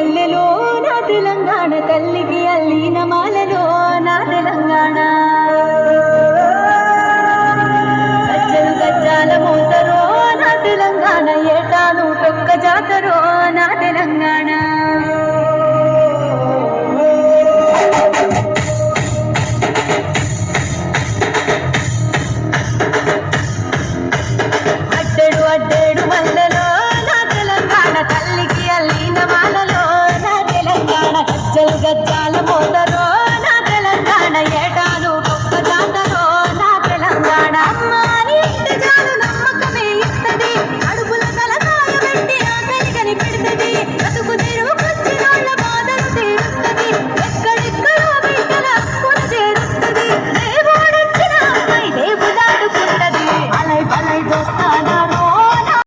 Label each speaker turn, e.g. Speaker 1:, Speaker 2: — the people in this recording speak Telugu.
Speaker 1: పల్లెలో నా తెలంగాణ తల్లికి అల్లిన మాలలో నా తెలంగాణ గజ్జలు గజ్జాల మోతరో నా తెలంగాణ ఏటాను తొక్క జాతరో నా తెలంగాణ అడ్డేడు అడ్డేడు మల్లె